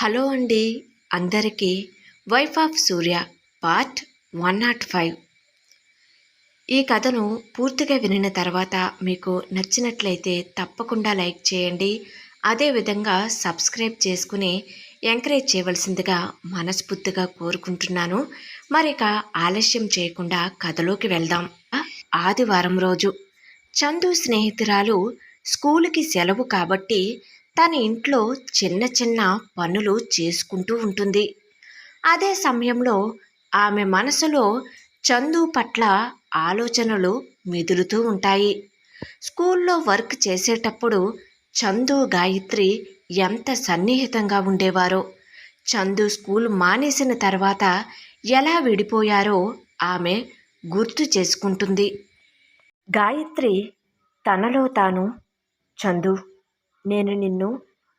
Hello అండి అందరికీ. Wife of Surya part 105. ఈ కథను పూర్తిగా వినిన తర్వాత మీకు నచ్చినట్లయితే తప్పకుండా లైక్ చేయండి. అదేవిధంగా సబ్స్క్రైబ్ చేసుకుని ఎంకరేజ్ చేయవలసిందిగా మనస్ఫూర్తిగా కోరుకుంటున్నాను. మరిక ఆలస్యం చేయకుండా కథలోకి వెళ్దాం. ఆదివారం రోజు చందు స్నేహితురాలు స్కూలుకి సెలవు కాబట్టి తన ఇంట్లో చిన్న చిన్న పనులు చేసుకుంటూ ఉంటుంది. అదే సమయంలో ఆమె మనసులో చందు పట్ల ఆలోచనలు మెదులుతూ ఉంటాయి. స్కూల్లో వర్క్ చేసేటప్పుడు చందు గాయత్రి ఎంత సన్నిహితంగా ఉండేవారో, చందు స్కూల్ మానేసిన తర్వాత ఎలా విడిపోయారో ఆమె గుర్తు చేసుకుంటుంది. గాయత్రి తనలో తాను, చందు, నేను నిన్ను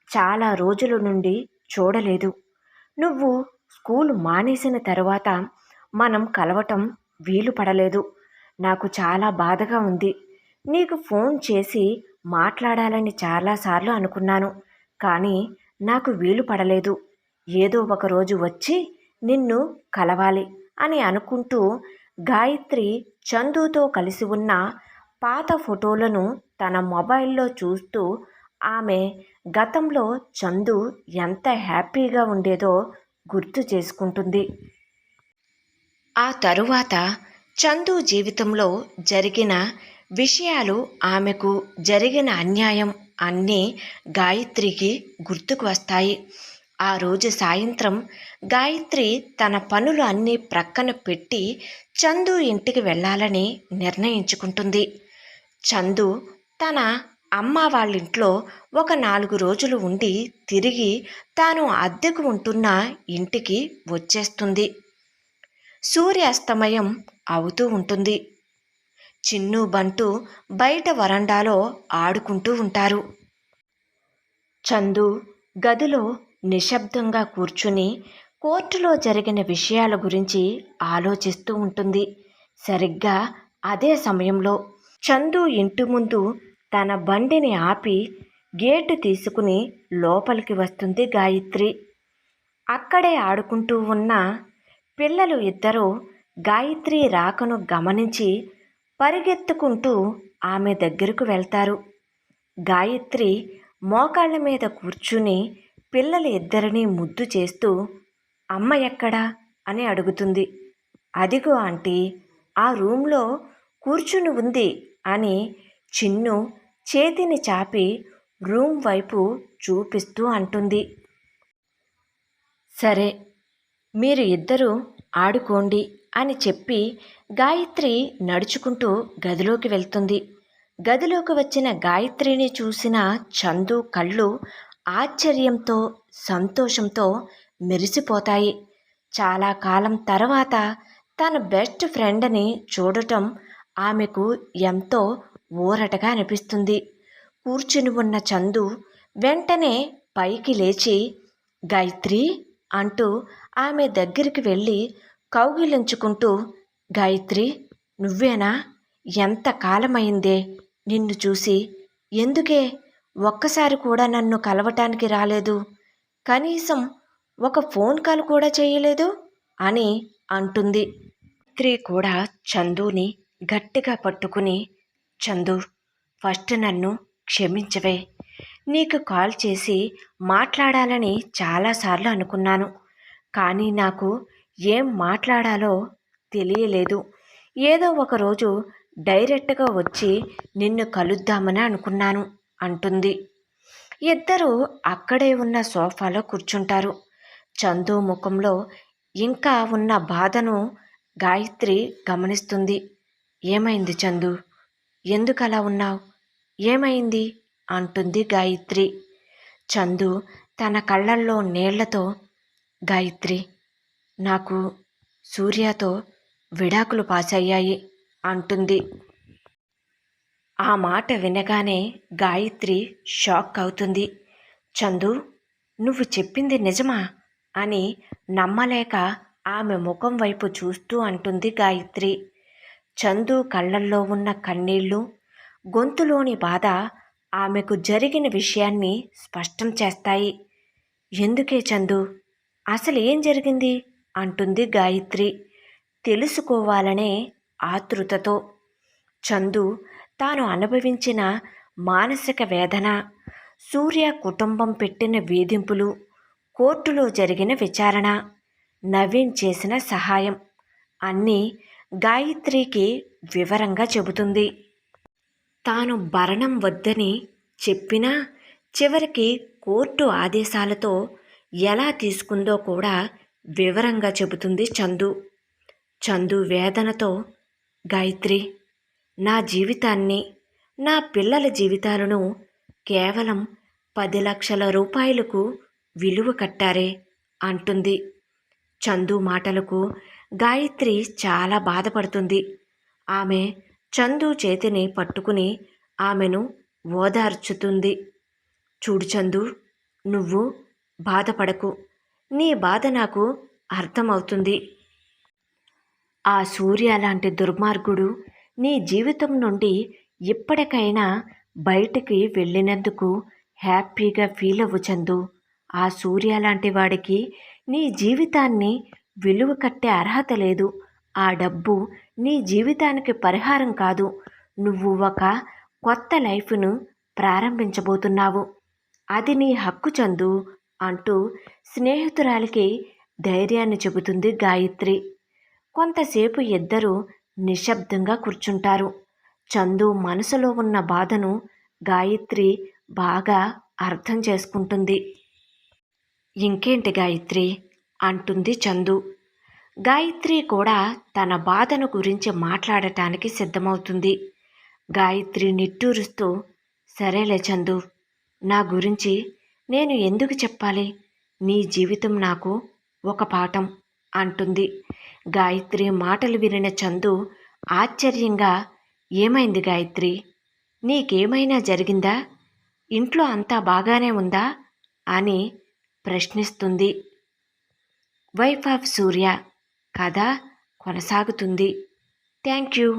చాలా రోజుల నుండి చూడలేదు. నువ్వు స్కూల్ మానేసిన తర్వాత మనం కలవటం వీలు పడలేదు. నాకు చాలా బాధగా ఉంది. నీకు ఫోన్ చేసి మాట్లాడాలని చాలాసార్లు అనుకున్నాను, కానీ నాకు వీలు పడలేదు. ఏదో ఒకరోజు వచ్చి నిన్ను కలవాలి అని అనుకుంటూ గాయత్రి చందుతో కలిసి ఉన్న పాత ఫోటోలను తన మొబైల్లో చూస్తూ ఆమె గతంలో చందు ఎంత హ్యాపీగా ఉండేదో గుర్తు చేసుకుంటుంది. ఆ తరువాత చందు జీవితంలో జరిగిన విషయాలు, ఆమెకు జరిగిన అన్యాయం అన్నీ గాయత్రికి గుర్తుకు వస్తాయి. ఆ రోజు సాయంత్రం గాయత్రి తన పనులు అన్నీ ప్రక్కన పెట్టి చందు ఇంటికి వెళ్ళాలని నిర్ణయించుకుంటుంది. చందు తన అమ్మ వాళ్ళింట్లో ఒక 4 రోజులు ఉండి తిరిగి తాను అద్దెకు ఉంటున్న ఇంటికి వచ్చేస్తుంది. సూర్యాస్తమయం అవుతూ ఉంటుంది. చిన్ను బంటు బయట వరండాలో ఆడుకుంటూ ఉంటారు. చందు గదిలో నిశ్శబ్దంగా కూర్చుని కోర్టులో జరిగిన విషయాల గురించి ఆలోచిస్తూ ఉంటుంది. సరిగ్గా అదే సమయంలో చందు ఇంటి ముందు తన బండిని ఆపి గేటు తీసుకుని లోపలికి వస్తుంది గాయత్రి. అక్కడే ఆడుకుంటూ ఉన్న పిల్లలు ఇద్దరూ గాయత్రి రాకను గమనించి పరిగెత్తుకుంటూ ఆమె దగ్గరకు వెళ్తారు. గాయత్రి మోకాళ్ళ మీద కూర్చుని పిల్లలు ఇద్దరినీ ముద్దు చేస్తూ అమ్మ ఎక్కడా అని అడుగుతుంది. అదిగో ఆంటీ, ఆ రూమ్లో కూర్చుని ఉంది అని చిన్ను చేతిని చాపి రూమ్ వైపు చూపిస్తూ అంటుంది. సరే, మీరు ఇద్దరూ ఆడుకోండి అని చెప్పి గాయత్రి నడుచుకుంటూ గదిలోకి వెళ్తుంది. గదిలోకి వచ్చిన గాయత్రిని చూసిన చందు కళ్ళు ఆశ్చర్యంతో సంతోషంతో మెరిసిపోతాయి. చాలా కాలం తర్వాత తన బెస్ట్ ఫ్రెండ్ని చూడటం ఆమెకు ఎంతో ఊరటగా అనిపిస్తుంది. కూర్చుని ఉన్న చందు వెంటనే పైకి లేచి గాయత్రి అంటూ ఆమె దగ్గరికి వెళ్ళి కౌగిలించుకుంటూ, గాయత్రి, నువ్వేనా? ఎంత కాలమైందే నిన్ను చూసి. ఎందుకే ఒక్కసారి కూడా నన్ను కలవటానికి రాలేదు? కనీసం ఒక ఫోన్ కాల్ కూడా చేయలేదు అని అంటుంది. గాయత్రి కూడా చందుని గట్టిగా పట్టుకుని, చందు, ఫస్ట్ నన్ను క్షమించవే. నీకు కాల్ చేసి మాట్లాడాలని చాలాసార్లు అనుకున్నాను, కానీ నాకు ఏం మాట్లాడాలో తెలియలేదు. ఏదో ఒకరోజు డైరెక్ట్గా వచ్చి నిన్ను కలుద్దామని అనుకున్నాను అంటుంది. ఇద్దరూ అక్కడే ఉన్న సోఫాలో కూర్చుంటారు. చందు ముఖంలో ఇంకా ఉన్న బాధను గాయత్రి గమనిస్తుంది. ఏమైంది చందు? ఎందుకు అలా ఉన్నావు? ఏమైంది అంటుంది గాయత్రి. చందు తన కళ్ళల్లో నీళ్లతో, గాయత్రి, నాకు సూర్యతో విడాకులు పాస్ అయ్యాయి అంటుంది. ఆ మాట వినగానే గాయత్రి షాక్ అవుతుంది. చందు, నువ్వు చెప్పింది నిజమా అని నమ్మలేక ఆమె ముఖం వైపు చూస్తూ అంటుంది గాయత్రి. చందు కళ్ళల్లో ఉన్న కన్నీళ్లు, గొంతులోని బాధ ఆమెకు జరిగిన విషయాన్ని స్పష్టం చేస్తాయి. ఎందుకే చందు? అసలు ఏం జరిగింది? అంటుంది గాయత్రి తెలుసుకోవాలనే ఆతృతతో. చందు తాను అనుభవించిన మానసిక వేదన, సూర్య కుటుంబం పెట్టిన వేధింపులు, కోర్టులో జరిగిన విచారణ, నవీన్ చేసిన సహాయం అన్నీ గాయత్రికి వివరంగా చెబుతుంది. తాను భరణం వద్దని చెప్పినా చివరికి కోర్టు ఆదేశాలతో ఎలా తీసుకుందో కూడా వివరంగా చెబుతుంది చందు. చందు వేదనతో, గాయత్రి, నా జీవితాన్ని, నా పిల్లల జీవితాలను కేవలం 10 లక్షల రూపాయలకు విలువ కట్టారే అంటుంది. చందు మాటలకు గాయత్రి చాలా బాధపడుతుంది. ఆమె చందు చేతిని పట్టుకుని ఆమెను ఓదార్చుతుంది. చూడు చందు, నువ్వు బాధపడకు. నీ బాధ నాకు అర్థమవుతుంది. ఆ సూర్య లాంటి దుర్మార్గుడు నీ జీవితం నుండి ఇప్పటికైనా బయటికి వెళ్ళినందుకు హ్యాపీగా ఫీల్ అవ్వు చందు. ఆ సూర్య లాంటి వాడికి నీ జీవితాన్ని విలువ కట్టే అర్హత లేదు. ఆ డబ్బు నీ జీవితానికి పరిహారం కాదు. నువ్వు ఒక కొత్త లైఫ్ను ప్రారంభించబోతున్నావు. అది నీ హక్కు చందు అంటూ స్నేహితురాలికి ధైర్యాన్ని చెబుతుంది గాయత్రి. కొంతసేపు ఇద్దరూ నిశ్శబ్దంగా కూర్చుంటారు. చందు మనసులో ఉన్న బాధను గాయత్రి బాగా అర్థం చేసుకుంటుంది. ఇంకేంటి గాయత్రి అంటుంది చందు. గాయత్రి కూడా తన బాధను గురించి మాట్లాడటానికి సిద్ధమవుతుంది. గాయత్రి నిట్టూరుస్తూ, సరేలే చందు, నా గురించి నేను ఎందుకు చెప్పాలి? నీ జీవితం నాకు ఒక పాఠం అంటుంది. గాయత్రి మాటలు వినిన చందు ఆశ్చర్యంగా, ఏమైంది గాయత్రి? నీకేమైనా జరిగిందా? ఇంట్లో అంతా బాగానే ఉందా అని ప్రశ్నిస్తుంది. వైఫ్ ఆఫ్ సూర్య కథ కొనసాగుతుంది. Thank you.